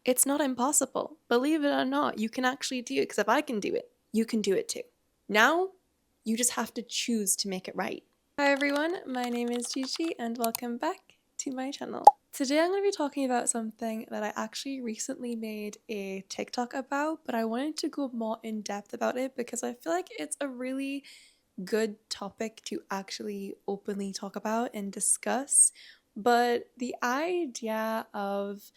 It's not impossible. Believe it or not, you can actually do it, because if I can do it, you can do it too. Now, you just have to choose to make it right. Hi everyone, my name is Gigi and welcome back to my channel. Today I'm going to be talking about something that I actually recently made a TikTok about, but I wanted to go more in depth about it because I feel like it's a really good topic to actually openly talk about and discuss. But the idea of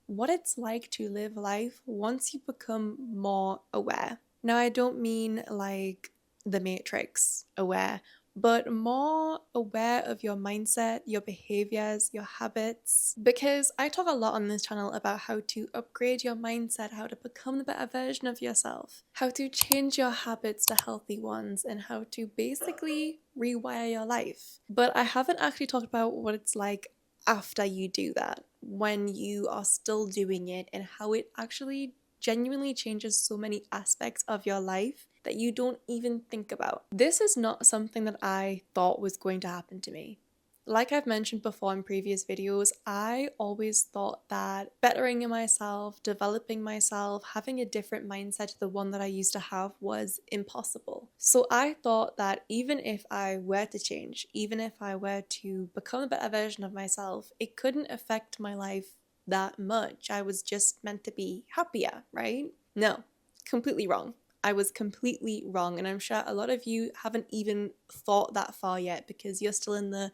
what it's like to live life once you become more aware. Now, I don't mean like the Matrix aware, but more aware of your mindset, your behaviors, your habits. Because I talk a lot on this channel about how to upgrade your mindset, how to become the better version of yourself, how to change your habits to healthy ones, and how to basically rewire your life. But I haven't actually talked about what it's like after you do that, when you are still doing it, and how it actually genuinely changes so many aspects of your life that you don't even think about. This is not something that I thought was going to happen to me. Like I've mentioned before in previous videos, I always thought that bettering myself, developing myself, having a different mindset to the one that I used to have was impossible. So I thought that even if I were to change, even if I were to become a better version of myself, it couldn't affect my life that much. I was just meant to be happier, right? No, completely wrong. I was completely wrong, and I'm sure a lot of you haven't even thought that far yet because you're still in the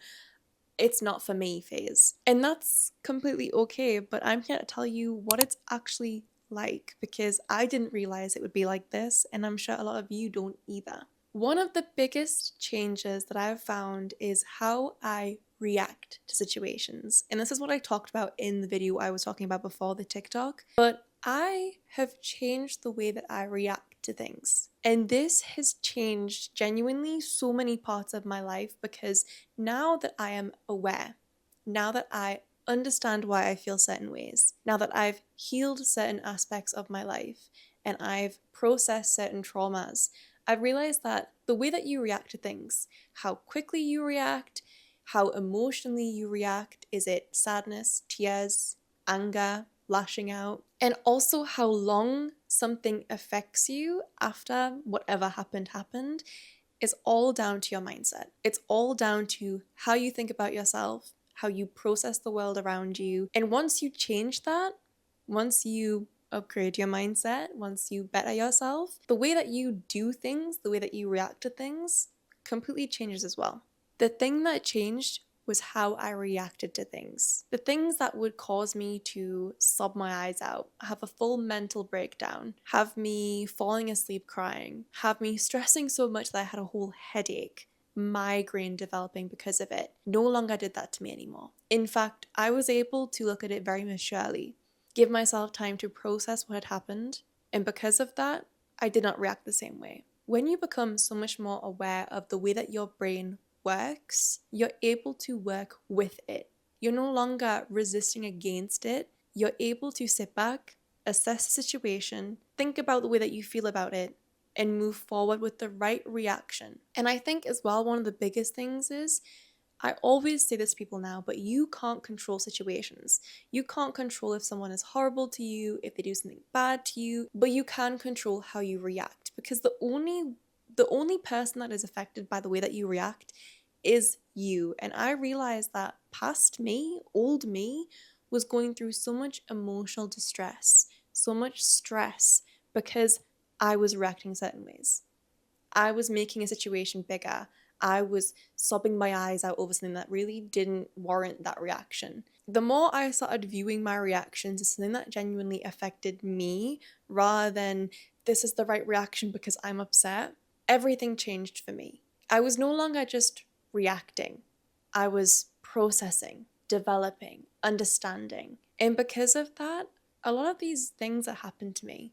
it's not for me phase. And that's completely okay, but I'm here to tell you what it's actually like because I didn't realize it would be like this, and I'm sure a lot of you don't either. One of the biggest changes that I've found is how I react to situations. And this is what I talked about in the video I was talking about before, the TikTok. But I have changed the way that I react to things. And this has changed genuinely so many parts of my life because now that I am aware, now that I understand why I feel certain ways, now that I've healed certain aspects of my life and I've processed certain traumas, I've realized that the way that you react to things, how quickly you react, how emotionally you react, is it sadness, tears, anger, lashing out, and also how long something affects you after whatever happened, is all down to your mindset. It's all down to how you think about yourself, how you process the world around you. And once you change that, once you upgrade your mindset, once you better yourself, the way that you do things, the way that you react to things completely changes as well. The thing that changed was how I reacted to things. The things that would cause me to sob my eyes out, have a full mental breakdown, have me falling asleep crying, have me stressing so much that I had a whole headache, migraine developing because of it, no longer did that to me anymore. In fact, I was able to look at it very maturely, give myself time to process what had happened, and because of that, I did not react the same way. When you become so much more aware of the way that your brain works, you're able to work with it. You're no longer resisting against it. You're able to sit back, assess the situation, think about the way that you feel about it, and move forward with the right reaction. And I think as well, one of the biggest things is, I always say this to people now, but you can't control situations. You can't control if someone is horrible to you, if they do something bad to you, but you can control how you react, because the only person that is affected by the way that you react is you. And I realized that past me, old me, was going through so much emotional distress, so much stress because I was reacting certain ways. I was making a situation bigger. I was sobbing my eyes out over something that really didn't warrant that reaction. The more I started viewing my reactions as something that genuinely affected me, rather than this is the right reaction because I'm upset, everything changed for me. I was no longer just reacting. I was processing, developing, understanding. And because of that, a lot of these things that happened to me,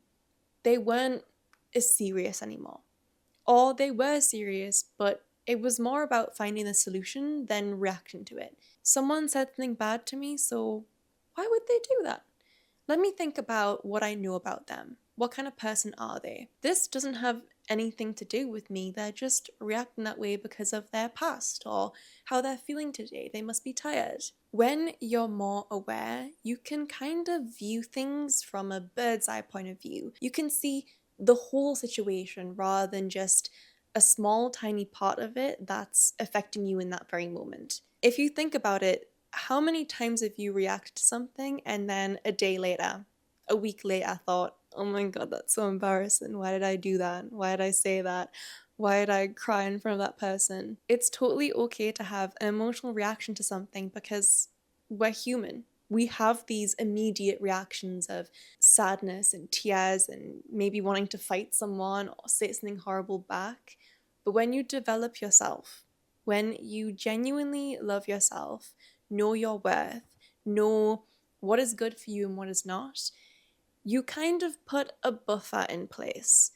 they weren't as serious anymore. Or they were serious, but it was more about finding the solution than reacting to it. Someone said something bad to me, so why would they do that? Let me think about what I know about them. What kind of person are they? This doesn't have anything to do with me. They're just reacting that way because of their past or how they're feeling today. They must be tired. When you're more aware, you can kind of view things from a bird's eye point of view. You can see the whole situation rather than just a small, tiny part of it that's affecting you in that very moment. If you think about it, how many times have you reacted to something and then a day later, a week later, thought, oh my God, that's so embarrassing. Why did I do that? Why did I say that? Why did I cry in front of that person? It's totally okay to have an emotional reaction to something because we're human. We have these immediate reactions of sadness and tears and maybe wanting to fight someone or say something horrible back. But when you develop yourself, when you genuinely love yourself, know your worth, know what is good for you and what is not, you kind of put a buffer in place.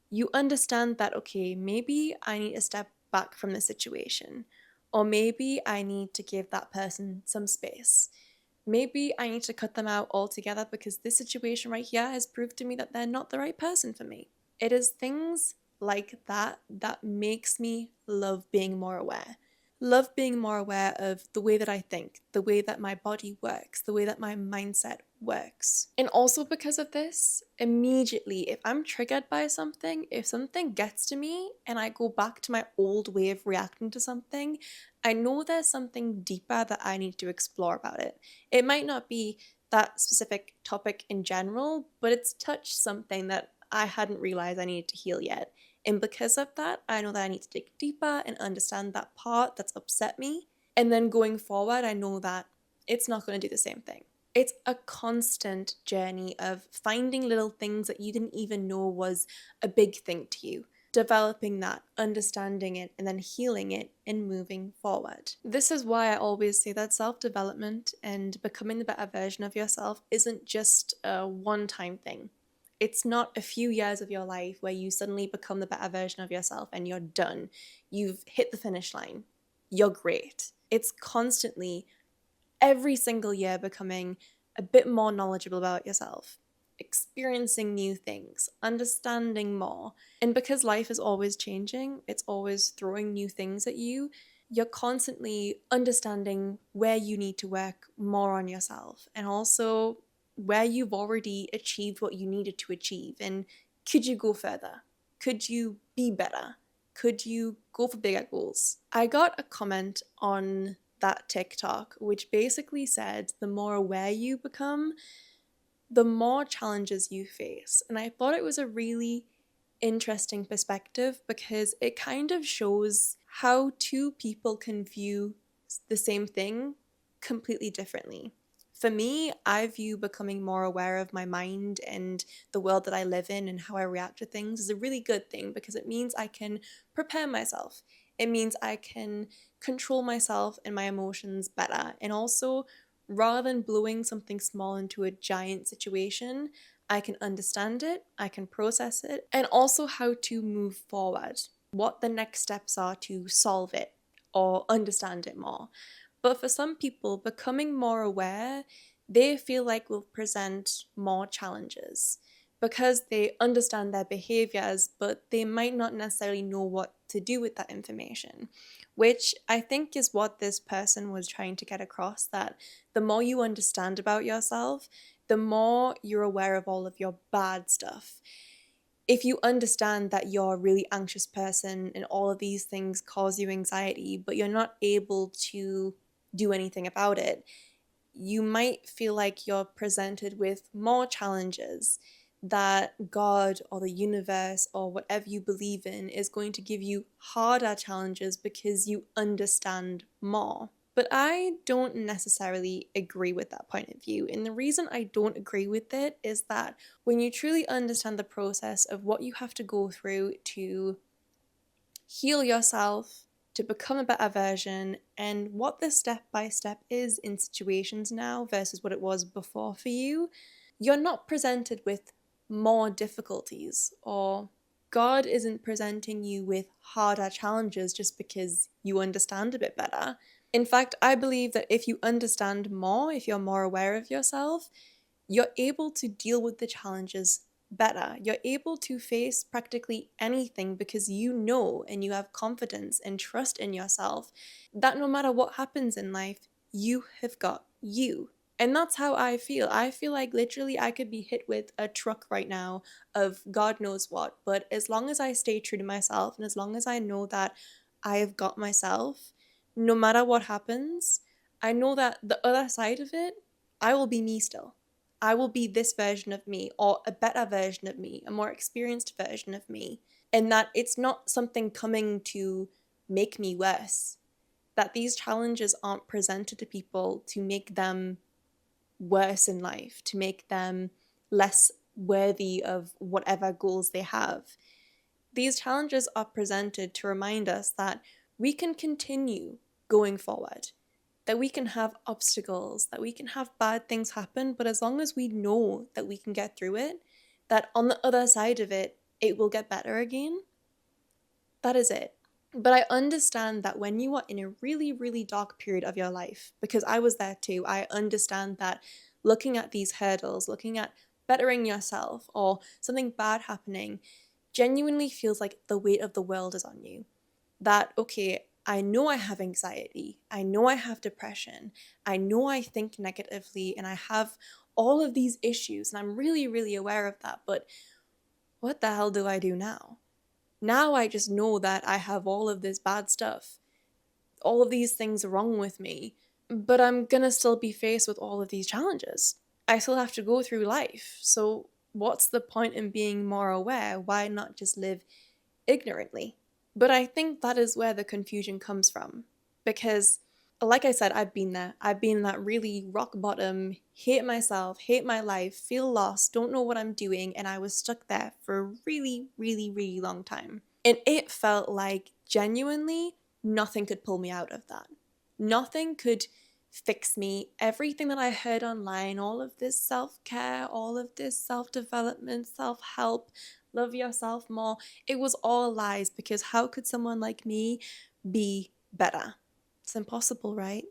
You understand that, okay, maybe I need to step back from the situation, or maybe I need to give that person some space. Maybe I need to cut them out altogether because this situation right here has proved to me that they're not the right person for me. It is things like that that makes me love being more aware. Love being more aware of the way that I think, the way that my body works, the way that my mindset works. And also because of this, immediately, if I'm triggered by something, if something gets to me and I go back to my old way of reacting to something, I know there's something deeper that I need to explore about it. It might not be that specific topic in general, but it's touched something that I hadn't realized I needed to heal yet. And because of that, I know that I need to dig deeper and understand that part that's upset me. And then going forward, I know that it's not going to do the same thing. It's a constant journey of finding little things that you didn't even know was a big thing to you, developing that, understanding it, and then healing it and moving forward. This is why I always say that self-development and becoming the better version of yourself isn't just a one-time thing. It's not a few years of your life where you suddenly become the better version of yourself and you're done. You've hit the finish line. You're great. It's constantly, every single year, becoming a bit more knowledgeable about yourself, experiencing new things, understanding more. And because life is always changing, it's always throwing new things at you, you're constantly understanding where you need to work more on yourself and also where you've already achieved what you needed to achieve. And could you go further? Could you be better? Could you go for bigger goals? I got a comment on that TikTok which basically said the more aware you become, the more challenges you face. And I thought it was a really interesting perspective because it kind of shows how two people can view the same thing completely differently. For me, I view becoming more aware of my mind and the world that I live in and how I react to things is a really good thing because it means I can prepare myself. It means I can control myself and my emotions better. And also, rather than blowing something small into a giant situation, I can understand it, I can process it, and also how to move forward, what the next steps are to solve it or understand it more. But for some people, becoming more aware, they feel like will present more challenges because they understand their behaviors, but they might not necessarily know what to do with that information, which I think is what this person was trying to get across, that the more you understand about yourself, the more you're aware of all of your bad stuff. If you understand that you're a really anxious person and all of these things cause you anxiety, but you're not able to do anything about it, you might feel like you're presented with more challenges, that God or the universe or whatever you believe in is going to give you harder challenges because you understand more. But I don't necessarily agree with that point of view. And the reason I don't agree with it is that when you truly understand the process of what you have to go through to heal yourself, to become a better version, and what the step by step is in situations now versus what it was before for you, you're not presented with more difficulties, or God isn't presenting you with harder challenges just because you understand a bit better. In fact, I believe that if you understand more, if you're more aware of yourself, you're able to deal with the challenges better. You're able to face practically anything because you know and you have confidence and trust in yourself that no matter what happens in life, you have got you. And that's how I feel. I feel like literally I could be hit with a truck right now of God knows what. But as long as I stay true to myself and as long as I know that I have got myself, no matter what happens, I know that the other side of it, I will be me still. I will be this version of me or a better version of me, a more experienced version of me. And that it's not something coming to make me worse. That these challenges aren't presented to people to make them worse in life, to make them less worthy of whatever goals they have. These challenges are presented to remind us that we can continue going forward, that we can have obstacles, that we can have bad things happen, but as long as we know that we can get through it, that on the other side of it, it will get better again. That is it. But I understand that when you are in a really, really dark period of your life, because I was there too, I understand that looking at these hurdles, looking at bettering yourself or something bad happening, genuinely feels like the weight of the world is on you. That, okay, I know I have anxiety, I know I have depression, I know I think negatively, and I have all of these issues, and I'm really, really aware of that, but what the hell do I do now? Now I just know that I have all of this bad stuff, all of these things wrong with me, but I'm gonna still be faced with all of these challenges. I still have to go through life. So, what's the point in being more aware? Why not just live ignorantly? But I think that is where the confusion comes from. Because, like I said, I've been there. I've been in that really rock bottom, hate myself, hate my life, feel lost, don't know what I'm doing, and I was stuck there for a really, really, really long time. And it felt like genuinely nothing could pull me out of that. Nothing could fix me. Everything that I heard online, all of this self-care, all of this self-development, self-help, love yourself more, it was all lies, because how could someone like me be better? It's impossible, right?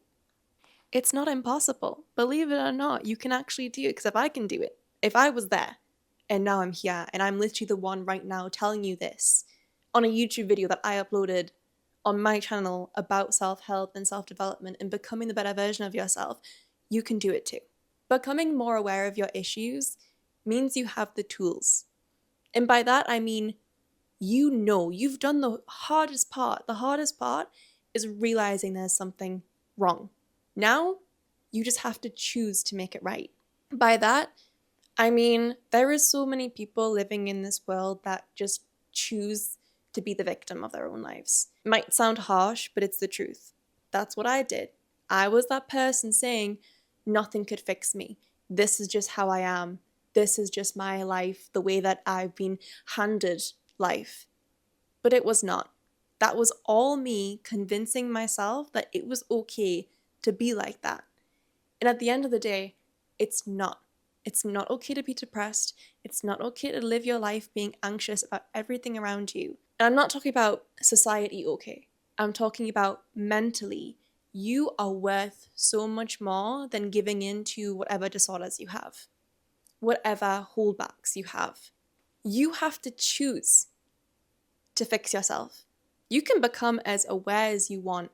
It's not impossible. Believe it or not, you can actually do it, because if I can do it, if I was there and now I'm here and I'm literally the one right now telling you this on a YouTube video that I uploaded on my channel about self-help and self-development and becoming the better version of yourself, you can do it too. Becoming more aware of your issues means you have the tools. And by that, I mean, you know, you've done the hardest part. The hardest part is realizing there's something wrong. Now, you just have to choose to make it right. By that, I mean, there is so many people living in this world that just choose to be the victim of their own lives. It might sound harsh, but it's the truth. That's what I did. I was that person saying, nothing could fix me. This is just how I am. This is just my life, the way that I've been handed life. But it was not. That was all me convincing myself that it was okay to be like that. And at the end of the day, it's not. It's not okay to be depressed. It's not okay to live your life being anxious about everything around you. And I'm not talking about society okay. I'm talking about mentally. You are worth so much more than giving in to whatever disorders you have, whatever holdbacks you have. You have to choose to fix yourself. You can become as aware as you want.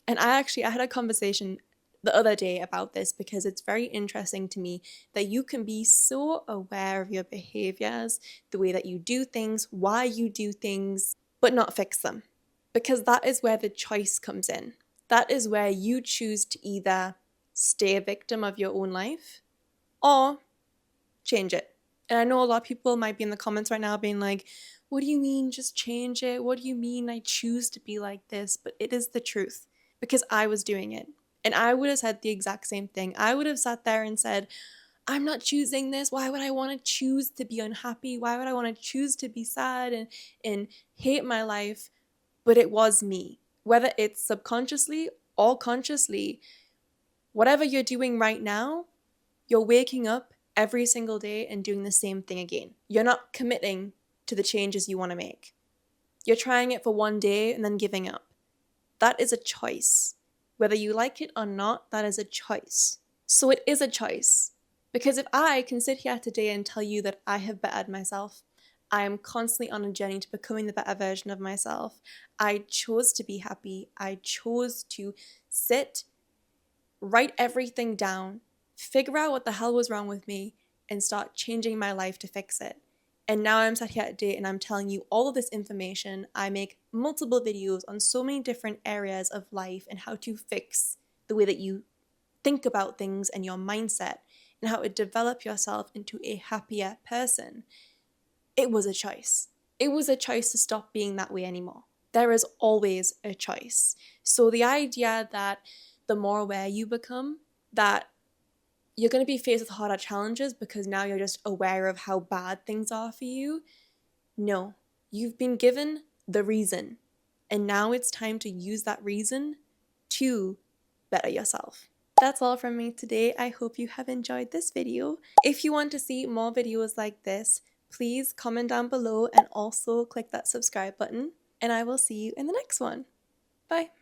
And I had a conversation the other day about this, because it's very interesting to me that you can be so aware of your behaviors, the way that you do things, why you do things, but not fix them. Because that is where the choice comes in. That is where you choose to either stay a victim of your own life or change it. And I know a lot of people might be in the comments right now being like, what do you mean just change it? What do you mean I choose to be like this? But it is the truth, because I was doing it. And I would have said the exact same thing. I would have sat there and said, I'm not choosing this. Why would I want to choose to be unhappy? Why would I want to choose to be sad and hate my life? But it was me. Whether it's subconsciously or consciously, whatever you're doing right now, you're waking up every single day and doing the same thing again. You're not committing to the changes you want to make. You're trying it for one day and then giving up. That is a choice. Whether you like it or not, that is a choice. So it is a choice. Because if I can sit here today and tell you that I have bettered myself, I am constantly on a journey to becoming the better version of myself. I chose to be happy. I chose to sit, write everything down, figure out what the hell was wrong with me, and start changing my life to fix it. And now I'm sat here today and I'm telling you all of this information. I make multiple videos on so many different areas of life and how to fix the way that you think about things and your mindset and how to develop yourself into a happier person. It was a choice. It was a choice to stop being that way anymore. There is always a choice. So the idea that the more aware you become, that you're going to be faced with harder challenges because now you're just aware of how bad things are for you. No, you've been given the reason. And now it's time to use that reason to better yourself. That's all from me today. I hope you have enjoyed this video. If you want to see more videos like this, please comment down below and also click that subscribe button. And I will see you in the next one. Bye.